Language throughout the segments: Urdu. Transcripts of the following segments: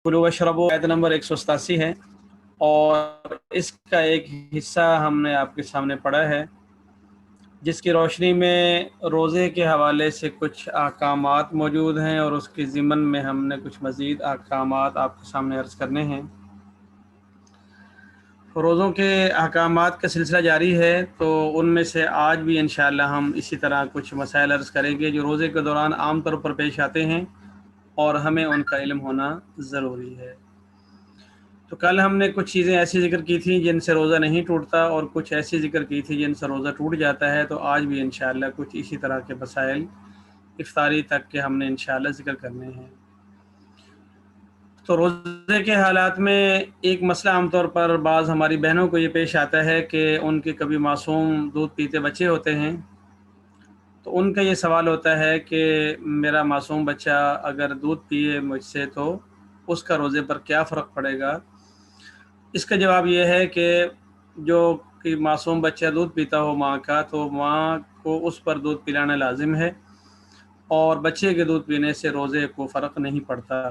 کلوا اشربوا آیت نمبر 187 ہے، اور اس کا ایک حصہ ہم نے آپ کے سامنے پڑھا ہے، جس کی روشنی میں روزے کے حوالے سے کچھ احکامات موجود ہیں، اور اس کے ضمن میں ہم نے کچھ مزید احکامات آپ کے سامنے عرض کرنے ہیں۔ روزوں کے احکامات کا سلسلہ جاری ہے، تو ان میں سے آج بھی انشاءاللہ ہم اسی طرح کچھ مسائل عرض کریں گے جو روزے کے دوران عام طور پر پیش آتے ہیں اور ہمیں ان کا علم ہونا ضروری ہے۔ تو کل ہم نے کچھ چیزیں ایسی ذکر کی تھیں جن سے روزہ نہیں ٹوٹتا، اور کچھ ایسی ذکر کی تھی جن سے روزہ ٹوٹ جاتا ہے، تو آج بھی انشاءاللہ کچھ اسی طرح کے مسائل افطاری تک کے ہم نے انشاءاللہ ذکر کرنے ہیں۔ تو روزے کے حالات میں ایک مسئلہ عام طور پر بعض ہماری بہنوں کو یہ پیش آتا ہے کہ ان کے کبھی معصوم دودھ پیتے بچے ہوتے ہیں، تو ان کا یہ سوال ہوتا ہے کہ میرا معصوم بچہ اگر دودھ پیے مجھ سے تو اس کا روزے پر کیا فرق پڑے گا؟ اس کا جواب یہ ہے کہ جو کہ معصوم بچہ دودھ پیتا ہو ماں کا، تو ماں کو اس پر دودھ پلانا لازم ہے، اور بچے کے دودھ پینے سے روزے کو فرق نہیں پڑتا۔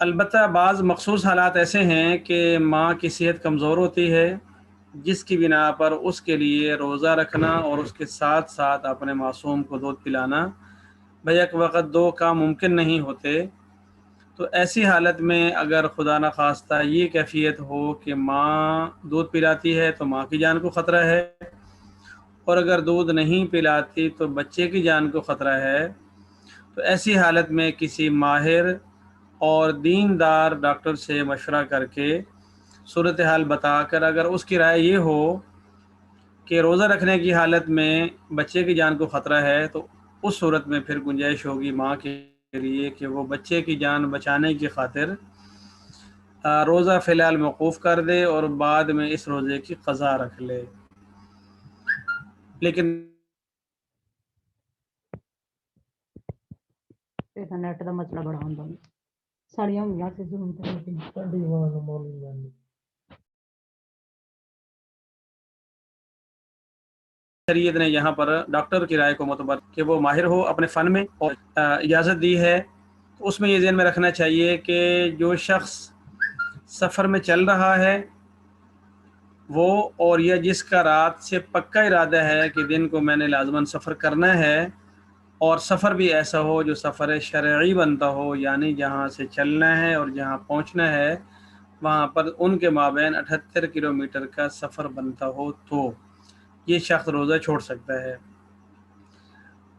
البتہ بعض مخصوص حالات ایسے ہیں کہ ماں کی صحت کمزور ہوتی ہے، جس کی بنا پر اس کے لیے روزہ رکھنا اور اس کے ساتھ ساتھ اپنے معصوم کو دودھ پلانا بیک وقت دو کام ممکن نہیں ہوتے۔ تو ایسی حالت میں اگر خدا نخواستہ یہ کیفیت ہو کہ ماں دودھ پلاتی ہے تو ماں کی جان کو خطرہ ہے، اور اگر دودھ نہیں پلاتی تو بچے کی جان کو خطرہ ہے، تو ایسی حالت میں کسی ماہر اور دیندار ڈاکٹر سے مشورہ کر کے صورتحال بتا کر اگر اس کی رائے یہ ہو کہ روزہ رکھنے کی حالت میں بچے کی جان کو خطرہ ہے، تو اس صورت میں پھر گنجائش ہوگی ماں کے لیے کہ وہ بچے کی جان بچانے کی خاطر روزہ فی الحال موقوف کر دے اور بعد میں اس روزے کی قضا رکھ لے۔ لیکن نیٹ کا مسئلہ بڑا ہوتا ہے، ساڑیاں ہوئی سے شریعت نے یہاں پر ڈاکٹر کی رائے کو معتبر کہ وہ ماہر ہو اپنے فن میں اور اجازت دی ہے، تو اس میں یہ ذہن میں رکھنا چاہیے کہ جو شخص سفر میں چل رہا ہے وہ، اور یہ جس کا رات سے پکا ارادہ ہے کہ دن کو میں نے لازماً سفر کرنا ہے، اور سفر بھی ایسا ہو جو سفر شرعی بنتا ہو، یعنی جہاں سے چلنا ہے اور جہاں پہنچنا ہے وہاں پر ان کے مابین 78 کلومیٹر کا سفر بنتا ہو، تو یہ شخص روزہ چھوڑ سکتا ہے۔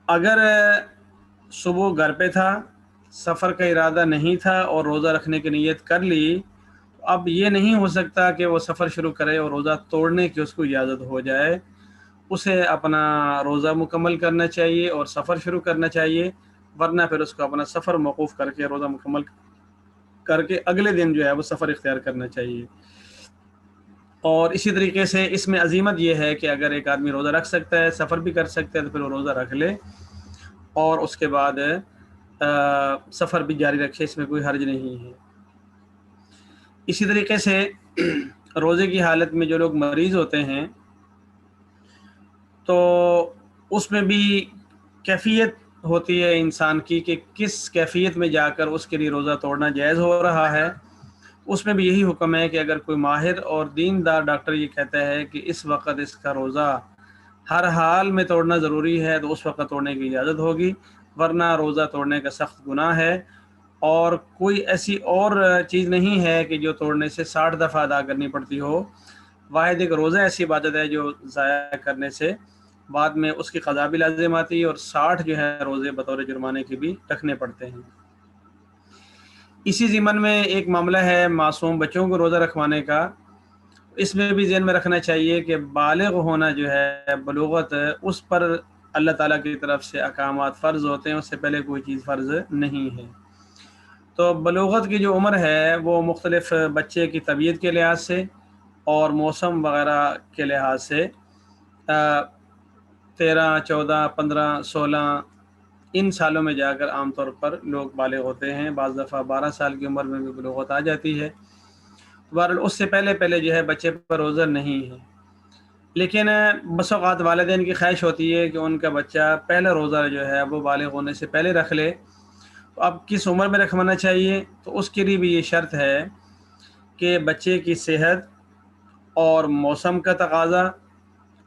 اگر صبح گھر پہ تھا، سفر کا ارادہ نہیں تھا اور روزہ رکھنے کی نیت کر لی، تو اب یہ نہیں ہو سکتا کہ وہ سفر شروع کرے اور روزہ توڑنے کی اس کو اجازت ہو جائے۔ اسے اپنا روزہ مکمل کرنا چاہیے اور سفر شروع کرنا چاہیے، ورنہ پھر اس کو اپنا سفر موقوف کر کے روزہ مکمل کر کے اگلے دن جو ہے وہ سفر اختیار کرنا چاہیے۔ اور اسی طریقے سے اس میں عزیمت یہ ہے کہ اگر ایک آدمی روزہ رکھ سکتا ہے، سفر بھی کر سکتا ہے، تو پھر وہ روزہ رکھ لے اور اس کے بعد سفر بھی جاری رکھے، اس میں کوئی حرج نہیں ہے۔ اسی طریقے سے روزے کی حالت میں جو لوگ مریض ہوتے ہیں تو اس میں بھی کیفیت ہوتی ہے انسان کی کہ کس کیفیت میں جا کر اس کے لیے روزہ توڑنا جائز ہو رہا ہے۔ اس میں بھی یہی حکم ہے کہ اگر کوئی ماہر اور دیندار ڈاکٹر یہ کہتا ہے کہ اس وقت اس کا روزہ ہر حال میں توڑنا ضروری ہے، تو اس وقت توڑنے کی اجازت ہوگی، ورنہ روزہ توڑنے کا سخت گناہ ہے۔ اور کوئی ایسی اور چیز نہیں ہے کہ جو توڑنے سے 60 دفعہ ادا کرنی پڑتی ہو۔ واحد ایک روزہ ایسی عبادت ہے جو ضائع کرنے سے بعد میں اس کی قضا بھی لازم آتی ہے، اور 60 جو ہے روزے بطور جرمانے کے بھی رکھنے پڑتے ہیں۔ اسی ضمن میں ایک معاملہ ہے معصوم بچوں کو روزہ رکھوانے کا، اس میں بھی ذہن میں رکھنا چاہیے کہ بالغ ہونا جو ہے بلوغت، اس پر اللہ تعالیٰ کی طرف سے احکامات فرض ہوتے ہیں، اس سے پہلے کوئی چیز فرض نہیں ہے۔ تو بلوغت کی جو عمر ہے وہ مختلف بچے کی طبیعت کے لحاظ سے اور موسم وغیرہ کے لحاظ سے 13، 14، 15، 16 ان سالوں میں جا کر عام طور پر لوگ بالغ ہوتے ہیں، بعض دفعہ 12 سال کی عمر میں بھی بلوغت آ جاتی ہے۔ بہرحال اس سے پہلے جو ہے بچے پر روزہ نہیں ہے، لیکن بس اوقات والدین کی خواہش ہوتی ہے کہ ان کا بچہ پہلا روزہ جو ہے وہ بالغ ہونے سے پہلے رکھ لے، تو اب کس عمر میں رکھوانا چاہیے؟ تو اس کے لیے بھی یہ شرط ہے کہ بچے کی صحت اور موسم کا تقاضا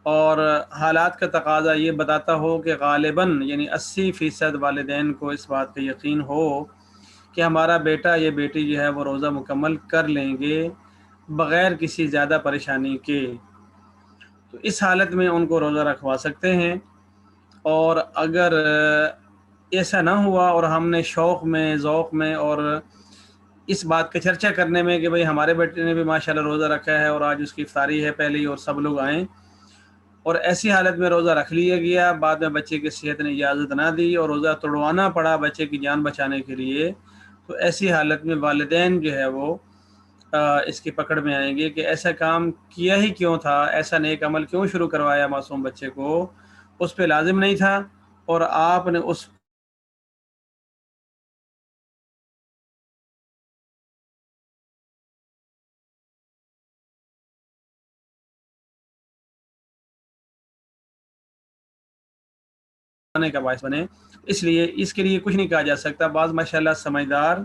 اور حالات کا تقاضا یہ بتاتا ہو کہ غالباً یعنی 80% والدین کو اس بات کا یقین ہو کہ ہمارا بیٹا یا بیٹی جو ہے وہ روزہ مکمل کر لیں گے بغیر کسی زیادہ پریشانی کے، تو اس حالت میں ان کو روزہ رکھوا سکتے ہیں۔ اور اگر ایسا نہ ہوا اور ہم نے شوق میں، ذوق میں اور اس بات کا چرچا کرنے میں کہ بھئی ہمارے بیٹے نے بھی ماشاءاللہ روزہ رکھا ہے اور آج اس کی افطاری ہے پہلے ہی اور سب لوگ آئیں، اور ایسی حالت میں روزہ رکھ لیا گیا، بعد میں بچے کی صحت نے اجازت نہ دی اور روزہ توڑوانا پڑا بچے کی جان بچانے کے لیے، تو ایسی حالت میں والدین جو ہے وہ اس کی پکڑ میں آئیں گے کہ ایسا کام کیا ہی کیوں تھا، ایسا نیک عمل کیوں شروع کروایا معصوم بچے کو، اس پہ لازم نہیں تھا اور آپ نے اس کا باعث بنے۔ اس لیے اس کے لیے کچھ نہیں کہا جا سکتا۔ بعض ماشاءاللہ سمجھدار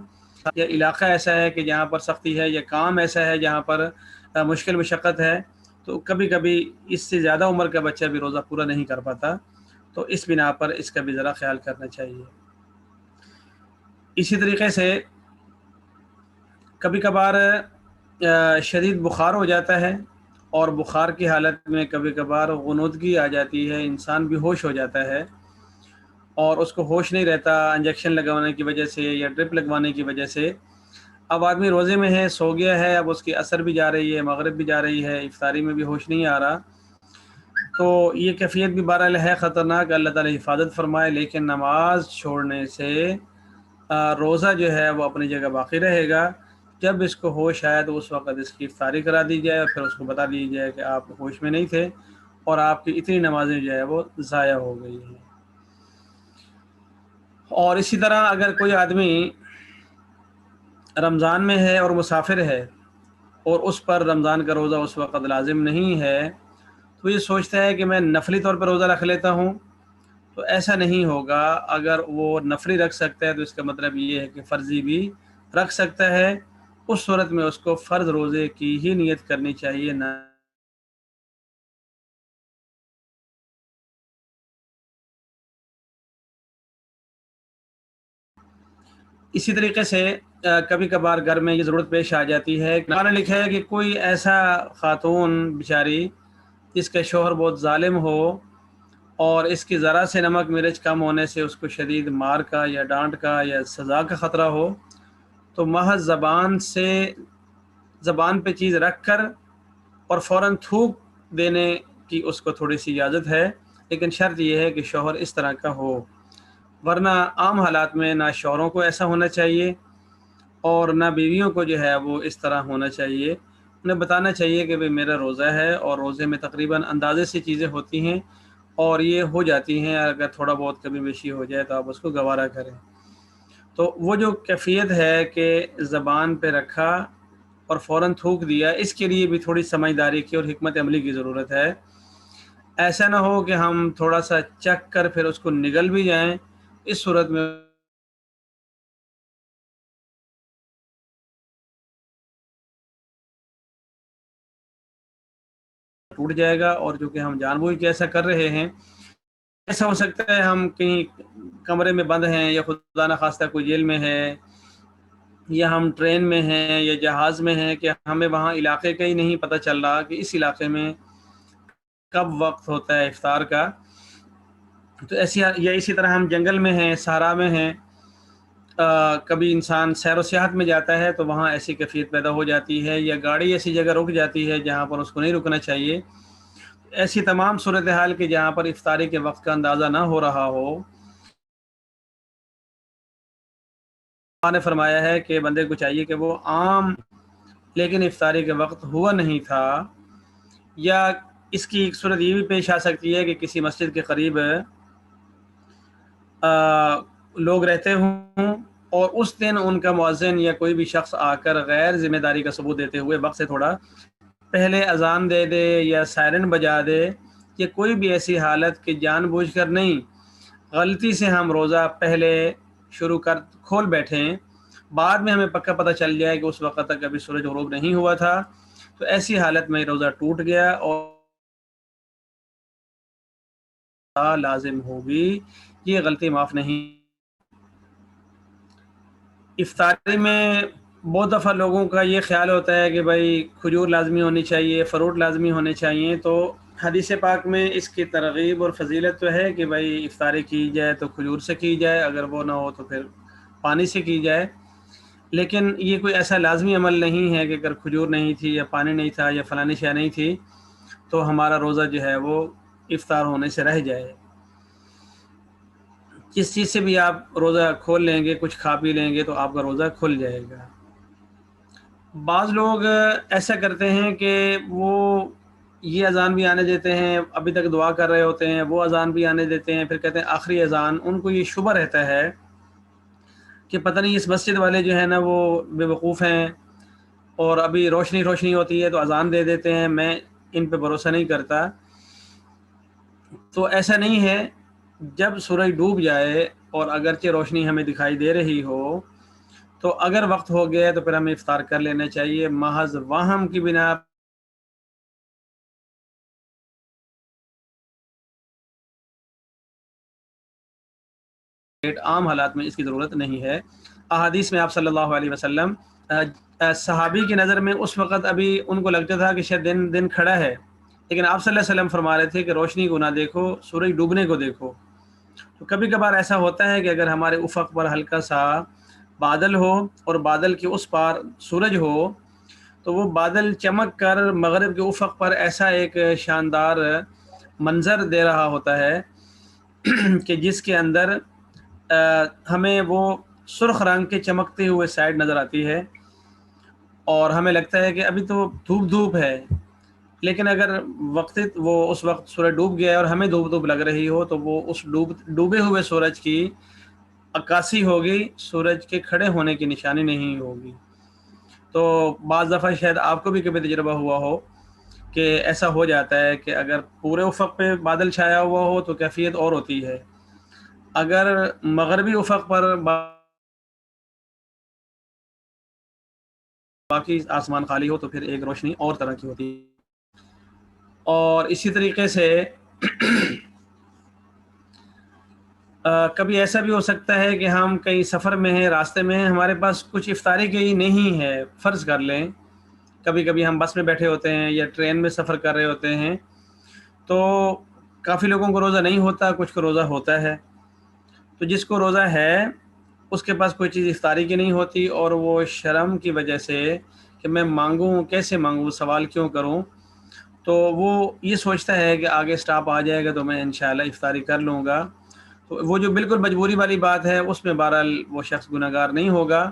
یا علاقہ ایسا ہے کہ جہاں پر سختی ہے یا کام ایسا ہے جہاں پر مشکل مشقت ہے، تو کبھی کبھی اس سے زیادہ عمر کا بچہ بھی روزہ پورا نہیں کر پاتا، تو اس بنا پر اس کا بھی ذرا خیال کرنا چاہیے۔ اسی طریقے سے کبھی کبھار شدید بخار ہو جاتا ہے، اور بخار کی حالت میں کبھی کبھار غنودگی آ جاتی ہے، انسان بے ہوش ہو جاتا ہے اور اس کو ہوش نہیں رہتا انجیکشن لگوانے کی وجہ سے یا ڈرپ لگوانے کی وجہ سے۔ اب آدمی روزے میں ہے، سو گیا ہے، اب اس کی اثر بھی جا رہی ہے، مغرب بھی جا رہی ہے، افطاری میں بھی ہوش نہیں آ رہا، تو یہ کیفیت بھی بہرحال ہے خطرناک، اللہ تعالی حفاظت فرمائے۔ لیکن نماز چھوڑنے سے روزہ جو ہے وہ اپنی جگہ باقی رہے گا۔ جب اس کو ہوش آئے تو اس وقت اس کی افطاری کرا دی جائے اور پھر اس کو بتا دی جائے کہ آپ ہوش میں نہیں تھے اور آپ کی اتنی نمازیں جو ہے وہ ضائع ہو گئی ہیں۔ اور اسی طرح اگر کوئی آدمی رمضان میں ہے اور مسافر ہے اور اس پر رمضان کا روزہ اس وقت لازم نہیں ہے، تو یہ سوچتا ہے کہ میں نفلی طور پر روزہ رکھ لیتا ہوں، تو ایسا نہیں ہوگا۔ اگر وہ نفلی رکھ سکتا ہے تو اس کا مطلب یہ ہے کہ فرضی بھی رکھ سکتا ہے، اس صورت میں اس کو فرض روزے کی ہی نیت کرنی چاہیے، نہ اسی طریقے سے کبھی کبھار گھر میں یہ ضرورت پیش آ جاتی ہے، قرآن نے لکھا ہے کہ کوئی ایسا خاتون بیچاری جس کا شوہر بہت ظالم ہو اور اس کی ذرا سے نمک مرچ کم ہونے سے اس کو شدید مار کا یا ڈانٹ کا یا سزا کا خطرہ ہو، تو محض زبان پہ چیز رکھ کر اور فوراً تھوک دینے کی اس کو تھوڑی سی اجازت ہے، لیکن شرط یہ ہے کہ شوہر اس طرح کا ہو، ورنہ عام حالات میں نہ شوہروں کو ایسا ہونا چاہیے اور نہ بیویوں کو جو ہے وہ اس طرح ہونا چاہیے۔ انہیں بتانا چاہیے کہ بھئی میرا روزہ ہے اور روزے میں تقریباً اندازے سے چیزیں ہوتی ہیں اور یہ ہو جاتی ہیں، اگر تھوڑا بہت کمی بیشی ہو جائے تو آپ اس کو گوارا کریں۔ تو وہ جو کیفیت ہے کہ زبان پہ رکھا اور فوراً تھوک دیا، اس کے لیے بھی تھوڑی سمجھداری کی اور حکمت عملی کی ضرورت ہے۔ ایسا نہ ہو کہ ہم تھوڑا سا چکھ کر پھر اس کو نگل بھی جائیں، اس صورت میں ٹوٹ جائے گا، اور جو کہ ہم جان بوجھ کے ایسا کر رہے ہیں، ایسا ہو سکتا ہے ہم کہیں کمرے میں بند ہیں یا خدا نہ خواستہ کوئی جیل میں ہے یا ہم ٹرین میں ہیں یا جہاز میں ہیں کہ ہمیں وہاں علاقے کا ہی نہیں پتہ چل رہا کہ اس علاقے میں کب وقت ہوتا ہے افطار کا، تو ایسی یا اسی طرح ہم جنگل میں ہیں، صحرا میں ہیں، کبھی انسان سیر و سیاحت میں جاتا ہے تو وہاں ایسی کیفیت پیدا ہو جاتی ہے، یا گاڑی ایسی جگہ رک جاتی ہے جہاں پر اس کو نہیں رکنا چاہیے، ایسی تمام صورتحال کہ جہاں پر افطاری کے وقت کا اندازہ نہ ہو رہا ہو، اللہ نے فرمایا ہے کہ بندے کو چاہیے کہ وہ عام لیکن افطاری کے وقت ہوا نہیں تھا، یا اس کی ایک صورت یہ بھی پیش آ سکتی ہے کہ کسی مسجد کے قریب لوگ رہتے ہوں اور اس دن ان کا مؤذن یا کوئی بھی شخص آ کر غیر ذمہ داری کا ثبوت دیتے ہوئے وقت سے تھوڑا پہلے اذان دے دے یا سائرن بجا دے، یا کوئی بھی ایسی حالت کہ جان بوجھ کر نہیں، غلطی سے ہم روزہ پہلے کھول بیٹھیں، بعد میں ہمیں پکا پتہ چل جائے کہ اس وقت تک ابھی سورج غروب نہیں ہوا تھا، تو ایسی حالت میں روزہ ٹوٹ گیا اور لازم ہوگی، یہ غلطی معاف نہیں۔ افطاری میں بہت دفعہ لوگوں کا یہ خیال ہوتا ہے کہ بھائی کھجور لازمی ہونی چاہیے، فروٹ لازمی ہونے چاہیے، تو حدیث پاک میں اس کی ترغیب اور فضیلت تو ہے کہ بھائی افطاری کی جائے تو کھجور سے کی جائے، اگر وہ نہ ہو تو پھر پانی سے کی جائے، لیکن یہ کوئی ایسا لازمی عمل نہیں ہے کہ اگر کھجور نہیں تھی یا پانی نہیں تھا یا فلانی شے نہیں تھی تو ہمارا روزہ جو ہے وہ افطار ہونے سے رہ جائے۔ جس چیز سے بھی آپ روزہ کھول لیں گے، کچھ کھا پی لیں گے تو آپ کا روزہ کھل جائے گا۔ بعض لوگ ایسا کرتے ہیں کہ وہ یہ اذان بھی آنے دیتے ہیں، ابھی تک دعا کر رہے ہوتے ہیں، وہ اذان بھی آنے دیتے ہیں، پھر کہتے ہیں آخری اذان۔ ان کو یہ شبہ رہتا ہے کہ پتہ نہیں اس مسجد والے جو ہے نا وہ بے وقوف ہیں اور ابھی روشنی ہوتی ہے تو اذان دے دیتے ہیں، میں ان پہ بھروسہ نہیں کرتا۔ تو ایسا نہیں ہے، جب سورج ڈوب جائے اور اگرچہ روشنی ہمیں دکھائی دے رہی ہو تو اگر وقت ہو گیا تو پھر ہمیں افطار کر لینا چاہیے۔ محض وہم کی بنا عام حالات میں اس کی ضرورت نہیں ہے۔ احادیث میں آپ صلی اللہ علیہ وسلم صحابی کی نظر میں اس وقت ابھی ان کو لگتا تھا کہ شاید دن کھڑا ہے، لیکن آپ صلی اللہ علیہ وسلم فرما رہے تھے کہ روشنی کو نہ دیکھو، سورج ڈوبنے کو دیکھو۔ تو کبھی کبھار ایسا ہوتا ہے کہ اگر ہمارے افق پر ہلکا سا بادل ہو اور بادل کے اس پار سورج ہو تو وہ بادل چمک کر مغرب کے افق پر ایسا ایک شاندار منظر دے رہا ہوتا ہے کہ جس کے اندر ہمیں وہ سرخ رنگ کے چمکتے ہوئے سائڈ نظر آتی ہے اور ہمیں لگتا ہے کہ ابھی تو دھوپ ہے، لیکن اگر وہ اس وقت سورج ڈوب گیا ہے اور ہمیں دھوپ لگ رہی ہو تو وہ اس ڈوبے ہوئے سورج کی عکاسی ہوگی، سورج کے کھڑے ہونے کی نشانی نہیں ہوگی۔ تو بعض دفعہ شاید آپ کو بھی کبھی تجربہ ہوا ہو کہ ایسا ہو جاتا ہے کہ اگر پورے افق پہ بادل چھایا ہوا ہو تو کیفیت اور ہوتی ہے، اگر مغربی افق پر باقی آسمان خالی ہو تو پھر ایک روشنی اور طرح کی ہوتی ہے۔ اور اسی طریقے سے کبھی ایسا بھی ہو سکتا ہے کہ ہم کہیں سفر میں ہیں، راستے میں ہیں، ہمارے پاس کچھ افطاری کے ہی نہیں ہے۔ فرض کر لیں کبھی کبھی ہم بس میں بیٹھے ہوتے ہیں یا ٹرین میں سفر کر رہے ہوتے ہیں تو کافی لوگوں کو روزہ نہیں ہوتا، کچھ کو روزہ ہوتا ہے۔ تو جس کو روزہ ہے اس کے پاس کوئی چیز افطاری کی نہیں ہوتی اور وہ شرم کی وجہ سے کہ میں مانگوں کیسے مانگوں، سوال کیوں کروں، تو وہ یہ سوچتا ہے کہ آگے سٹاپ آ جائے گا تو میں انشاءاللہ افطاری کر لوں گا۔ تو وہ جو بالکل مجبوری والی بات ہے اس میں بہرحال وہ شخص گناہگار نہیں ہوگا،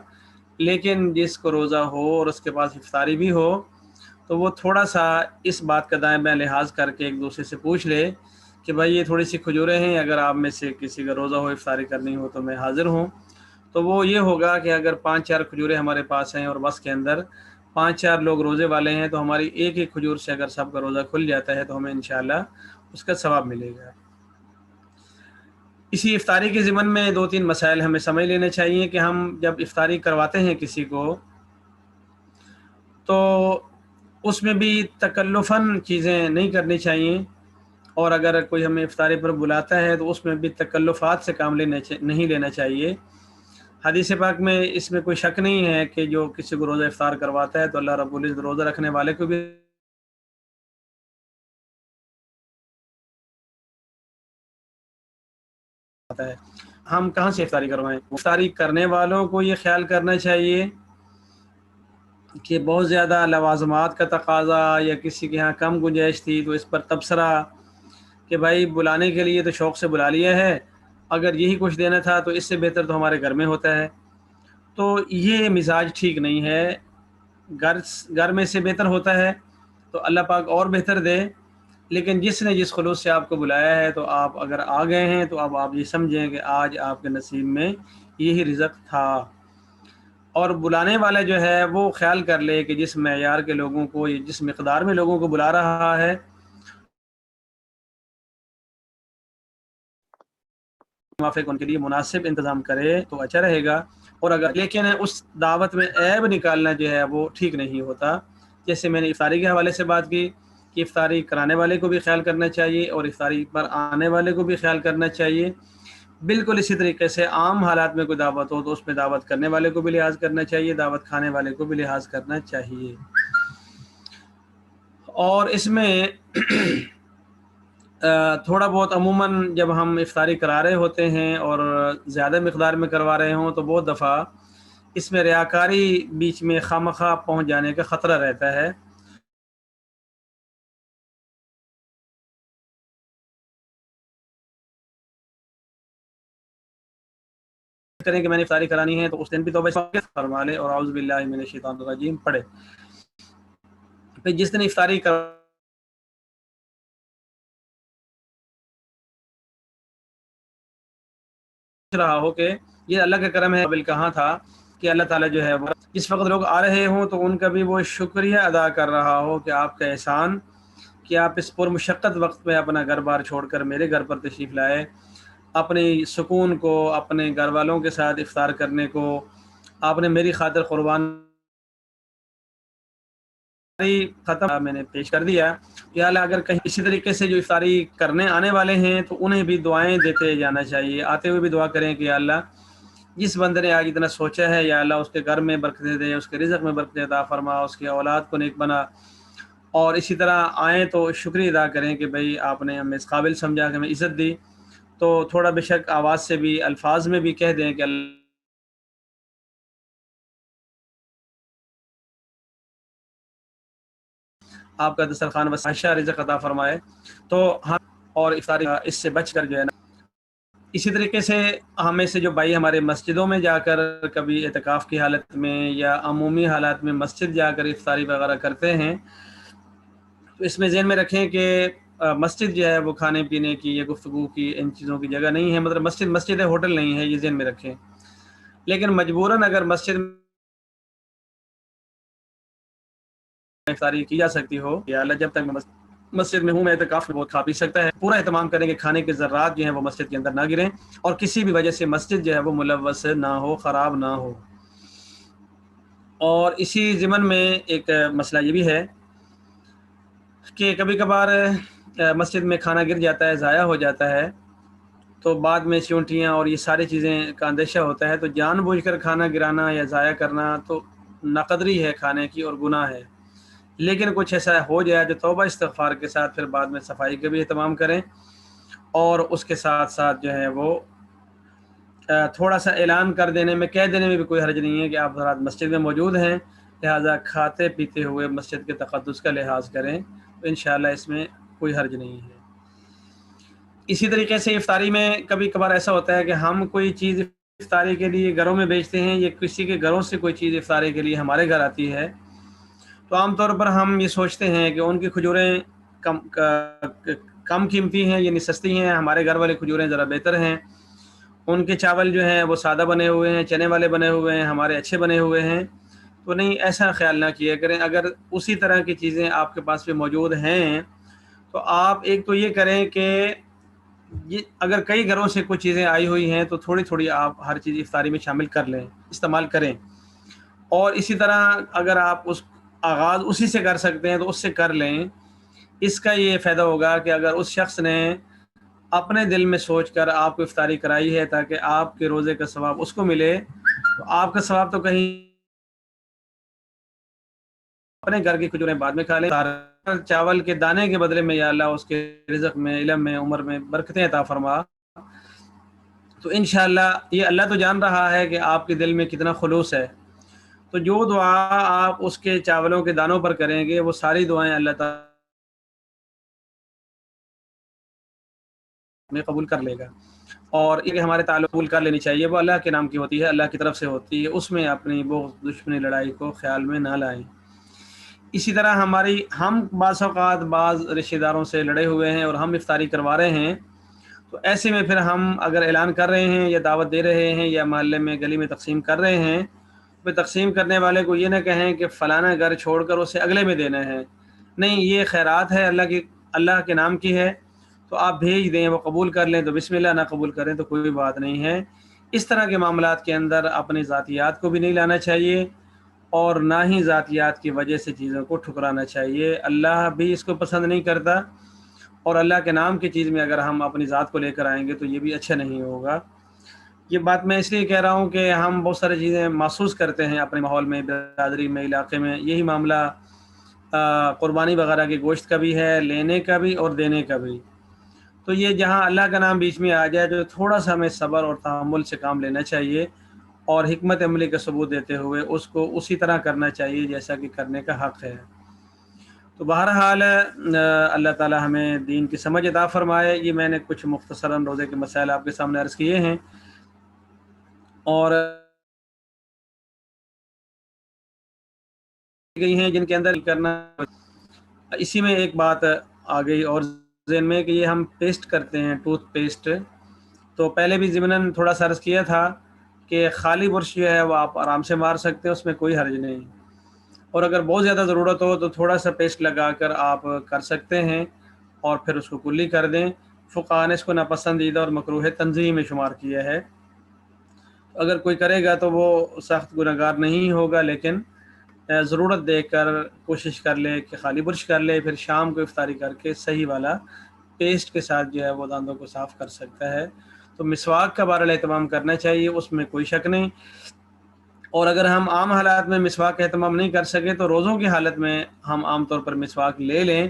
لیکن جس کو روزہ ہو اور اس کے پاس افطاری بھی ہو تو وہ تھوڑا سا اس بات کا دائیں بائیں لحاظ کر کے ایک دوسرے سے پوچھ لے کہ بھائی یہ تھوڑی سی کھجوریں ہیں، اگر آپ میں سے کسی کا روزہ ہو افطاری کرنی ہو تو میں حاضر ہوں۔ تو وہ یہ ہوگا کہ اگر 5-4 کھجوریں ہمارے پاس ہیں اور بس کے اندر 5-4 لوگ روزے والے ہیں تو ہماری ایک ایک کھجور سے اگر سب کا روزہ کھل جاتا ہے تو ہمیں انشاءاللہ اس کا ثواب ملے گا۔ اسی افطاری کے ضمن میں 2-3 مسائل ہمیں سمجھ لینے چاہیے کہ ہم جب افطاری کرواتے ہیں کسی کو تو اس میں بھی تکلفاً چیزیں نہیں کرنی چاہیے، اور اگر کوئی ہمیں افطاری پر بلاتا ہے تو اس میں بھی تکلفات سے کام نہیں لینا چاہیے۔ حدیث پاک میں اس میں کوئی شک نہیں ہے کہ جو کسی کو روزہ افطار کرواتا ہے تو اللہ رب العزت روزہ رکھنے والے کو بھی آتا ہے۔ ہم کہاں سے افطاری کروائیں؟ افطاری کرنے والوں کو یہ خیال کرنا چاہیے کہ بہت زیادہ لوازمات کا تقاضا یا کسی کے ہاں کم گنجائش تھی تو اس پر تبصرہ کہ بھائی بلانے کے لیے تو شوق سے بلا لیا ہے، اگر یہی کچھ دینا تھا تو اس سے بہتر تو ہمارے گھر میں ہوتا ہے۔ تو یہ مزاج ٹھیک نہیں ہے، گھر میں سے بہتر ہوتا ہے تو اللہ پاک اور بہتر دے، لیکن جس نے جس خلوص سے آپ کو بلایا ہے تو آپ اگر آ گئے ہیں تو اب آپ یہ سمجھیں کہ آج آپ کے نصیب میں یہی رزق تھا۔ اور بلانے والا جو ہے وہ خیال کر لے کہ جس معیار کے لوگوں کو یا جس مقدار میں لوگوں کو بلا رہا ہے موافق ان کے لیے مناسب انتظام کرے تو اچھا رہے گا. اور اگر لیکن اس دعوت میں عیب نکالنا جو ہے وہ ٹھیک نہیں ہوتا. جیسے میں نے افطاری کے حوالے سے بات کی کہ افطاری کرانے والے کو بھی خیال کرنا چاہیے اور افطاری پر آنے والے کو بھی خیال کرنا چاہیے. بالکل اسی طریقے سے عام حالات میں کوئی دعوت ہو تو اس میں دعوت کرنے والے کو بھی لحاظ کرنا چاہیے, دعوت کھانے والے کو بھی لحاظ کرنا چاہیے. اور اس میں تھوڑا بہت عموماً جب ہم افطاری کرا رہے ہوتے ہیں اور زیادہ مقدار میں کروا رہے ہوں تو بہت دفعہ اس میں ریاکاری بیچ میں خواہ پہنچ جانے کا خطرہ رہتا ہے. کریں کہ میں نے افطاری کرانی ہے تو اس دن بھی توبہ فرما لے اور اعوذ باللہ من الشیطان الرجیم پڑھے. پھر جس دن افطاری کر رہا ہو کہ یہ اللہ کا کرم ہے, قابل کہاں تھا کہ اللہ تعالیٰ جو ہے وہ جس وقت لوگ آ رہے ہوں تو ان کا بھی وہ شکریہ ادا کر رہا ہو کہ آپ کا احسان کہ آپ اس پر مشقت وقت میں اپنا گھر بار چھوڑ کر میرے گھر پر تشریف لائے, اپنی سکون کو, اپنے گھر والوں کے ساتھ افطار کرنے کو آپ نے میری خاطر قربان ختم میں نے پیش کر دیا. یا اللہ اگر کہیں اسی طریقے سے جو افطاری کرنے آنے والے ہیں تو انہیں بھی دعائیں دیتے جانا چاہیے. آتے ہوئے بھی دعا کریں کہ یا اللہ جس بندے نے آج اتنا سوچا ہے یا اللہ اس کے گھر میں برکتیں دے, اس کے رزق میں برکتیں عطا فرما, اس کی اولاد کو نیک بنا. اور اسی طرح آئیں تو شکریہ ادا کریں کہ بھئی آپ نے ہمیں اس قابل سمجھا کہ ہمیں عزت دی. تو تھوڑا بے شک آواز سے بھی الفاظ میں بھی کہہ دیں کہ آپ کا دسترخوان وسیع رزق عطا فرمائے. تو ہم اور افطاری اس سے بچ کر جو ہے نا, اسی طریقے سے ہمیں سے جو بھائی ہمارے مسجدوں میں جا کر کبھی اعتکاف کی حالت میں یا عمومی حالات میں مسجد جا کر افطاری وغیرہ کرتے ہیں تو اس میں ذہن میں رکھیں کہ مسجد جو ہے وہ کھانے پینے کی یا گفتگو کی ان چیزوں کی جگہ نہیں ہے. مطلب مسجد ہے, ہوٹل نہیں ہے, یہ ذہن میں رکھیں. لیکن مجبوراً اگر مسجد میں افطاری کی جا سکتی ہو یا اللہ جب تک میں مسجد میں ہوں میں اعتکاف میں بہت کھا پی سکتا ہے, پورا اہتمام کریں کہ کھانے کے ذرات جو ہیں وہ مسجد کے اندر نہ گریں اور کسی بھی وجہ سے مسجد جو ہے وہ ملوث نہ ہو, خراب نہ ہو. اور اسی ضمن میں ایک مسئلہ یہ بھی ہے کہ کبھی کبھار مسجد میں کھانا گر جاتا ہے, ضائع ہو جاتا ہے, تو بعد میں چونٹیاں اور یہ ساری چیزیں کا اندیشہ ہوتا ہے. تو جان بوجھ کر کھانا گرانا یا ضائع کرنا تو ناقدری ہے کھانے کی اور گناہ ہے. لیکن کچھ ایسا ہو جائے جو توبہ استغفار کے ساتھ پھر بعد میں صفائی کا بھی اہتمام کریں اور اس کے ساتھ ساتھ جو ہے وہ تھوڑا سا اعلان کر دینے میں, کہہ دینے میں بھی کوئی حرج نہیں ہے کہ آپ حضرات مسجد میں موجود ہیں, لہٰذا کھاتے پیتے ہوئے مسجد کے تقدس کا لحاظ کریں, تو انشاءاللہ اس میں کوئی حرج نہیں ہے. اسی طریقے سے افطاری میں کبھی کبھار ایسا ہوتا ہے کہ ہم کوئی چیز افطاری کے لیے گھروں میں بیچتے ہیں یا کسی کے گھروں سے کوئی چیز افطاری کے لیے ہمارے گھر آتی ہے, تو عام طور پر ہم یہ سوچتے ہیں کہ ان کی کھجوریں کم قیمتی ہیں یعنی سستی ہیں, ہمارے گھر والے کھجوریں ذرا بہتر ہیں, ان کے چاول جو ہیں وہ سادہ بنے ہوئے ہیں, چنے والے بنے ہوئے ہیں, ہمارے اچھے بنے ہوئے ہیں. تو نہیں, ایسا خیال نہ کیا کریں. اگر اسی طرح کی چیزیں آپ کے پاس بھی موجود ہیں تو آپ ایک تو یہ کریں کہ اگر کئی گھروں سے کچھ چیزیں آئی ہوئی ہیں تو تھوڑی تھوڑی آپ ہر چیز افطاری میں شامل کر لیں, استعمال کریں. اور اسی طرح اگر آپ اس آغاز اسی سے کر سکتے ہیں تو اس سے کر لیں. اس کا یہ فائدہ ہوگا کہ اگر اس شخص نے اپنے دل میں سوچ کر آپ کو افطاری کرائی ہے تاکہ آپ کے روزے کا ثواب اس کو ملے, تو آپ کا ثواب تو کہیں اپنے گھر کی کھجوریں بعد میں کھا لیں. چاول کے دانے کے بدلے میں یا اللہ اس کے رزق میں, علم میں, عمر میں برکتیں عطا فرما. تو انشاءاللہ یہ اللہ تو جان رہا ہے کہ آپ کے دل میں کتنا خلوص ہے, تو جو دعا آپ اس کے چاولوں کے دانوں پر کریں گے وہ ساری دعائیں اللہ تعالیٰ میں قبول کر لے گا. اور یہ ہمارے تعلق قبول کر لینی چاہیے, وہ اللہ کے نام کی ہوتی ہے, اللہ کی طرف سے ہوتی ہے, اس میں اپنی بغض دشمنی لڑائی کو خیال میں نہ لائیں. اسی طرح ہم بعض اوقات بعض رشتہ داروں سے لڑے ہوئے ہیں اور ہم افطاری کروا رہے ہیں, تو ایسے میں پھر ہم اگر اعلان کر رہے ہیں یا دعوت دے رہے ہیں یا محلے میں گلی میں تقسیم کر رہے ہیں, تو تقسیم کرنے والے کو یہ نہ کہیں کہ فلانا گھر چھوڑ کر اسے اگلے میں دینا ہے. نہیں, یہ خیرات ہے اللہ کے نام کی ہے, تو آپ بھیج دیں، وہ قبول کر لیں تو بسم اللہ، نہ قبول کریں تو کوئی بات نہیں ہے۔ اس طرح کے معاملات کے اندر اپنی ذاتیات کو بھی نہیں لانا چاہیے، اور نہ ہی ذاتیات کی وجہ سے چیزوں کو ٹھکرانا چاہیے۔ اللہ بھی اس کو پسند نہیں کرتا، اور اللہ کے نام کی چیز میں اگر ہم اپنی ذات کو لے کر آئیں گے تو یہ بھی اچھا نہیں ہوگا۔ یہ بات میں اس لیے کہہ رہا ہوں کہ ہم بہت ساری چیزیں محسوس کرتے ہیں اپنے ماحول میں، برادری میں، علاقے میں۔ یہی معاملہ قربانی وغیرہ کے گوشت کا بھی ہے، لینے کا بھی اور دینے کا بھی۔ تو یہ جہاں اللہ کا نام بیچ میں آ جائے تو تھوڑا سا ہمیں صبر اور تحمل سے کام لینا چاہیے، اور حکمت عملی کا ثبوت دیتے ہوئے اس کو اسی طرح کرنا چاہیے جیسا کہ کرنے کا حق ہے۔ تو بہرحال اللہ تعالی ہمیں دین کی سمجھ عطا فرمائے۔ یہ میں نے کچھ مختصراً روزے کے مسائل آپ کے سامنے عرض کیے ہیں، اور گئی ہیں جن کے اندر کرنا۔ اسی میں ایک بات آ گئی اور ذہن میں کہ یہ ہم پیسٹ کرتے ہیں، ٹوتھ پیسٹ، تو پہلے بھی ضمناً تھوڑا سا عرض کیا تھا کہ خالی برش جو ہے وہ آپ آرام سے مار سکتے ہیں، اس میں کوئی حرج نہیں، اور اگر بہت زیادہ ضرورت ہو تو تھوڑا سا پیسٹ لگا کر آپ کر سکتے ہیں، اور پھر اس کو کلی کر دیں۔ فقہاء نے اس کو ناپسندیدہ اور مکروہ تنزیہ میں شمار کیا ہے۔ اگر کوئی کرے گا تو وہ سخت گنہگار نہیں ہوگا، لیکن ضرورت دیکھ کر کوشش کر لے کہ خالی برش کر لے، پھر شام کو افطاری کر کے صحیح والا پیسٹ کے ساتھ جو ہے وہ دانتوں کو صاف کر سکتا ہے۔ تو مسواک کا بہرحال اہتمام کرنا چاہیے، اس میں کوئی شک نہیں۔ اور اگر ہم عام حالات میں مسواک کا اہتمام نہیں کر سکے تو روزوں کی حالت میں ہم عام طور پر مسواک لے لیں،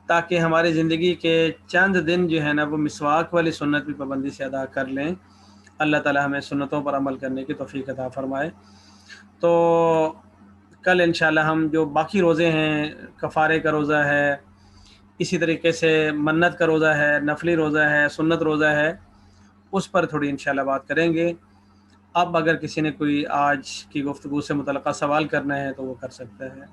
تاکہ ہماری زندگی کے چند دن جو ہے نا وہ مسواک والی سنت بھی پابندی سے ادا کر لیں۔ اللہ تعالی ہمیں سنتوں پر عمل کرنے کی توفیق عطا فرمائے۔ تو کل انشاءاللہ ہم جو باقی روزے ہیں، کفارے کا روزہ ہے، اسی طریقے سے منت کا روزہ ہے، نفلی روزہ ہے، سنت روزہ ہے، اس پر تھوڑی انشاءاللہ بات کریں گے۔ اب اگر کسی نے کوئی آج کی گفتگو سے متعلقہ سوال کرنا ہے تو وہ کر سکتا ہے۔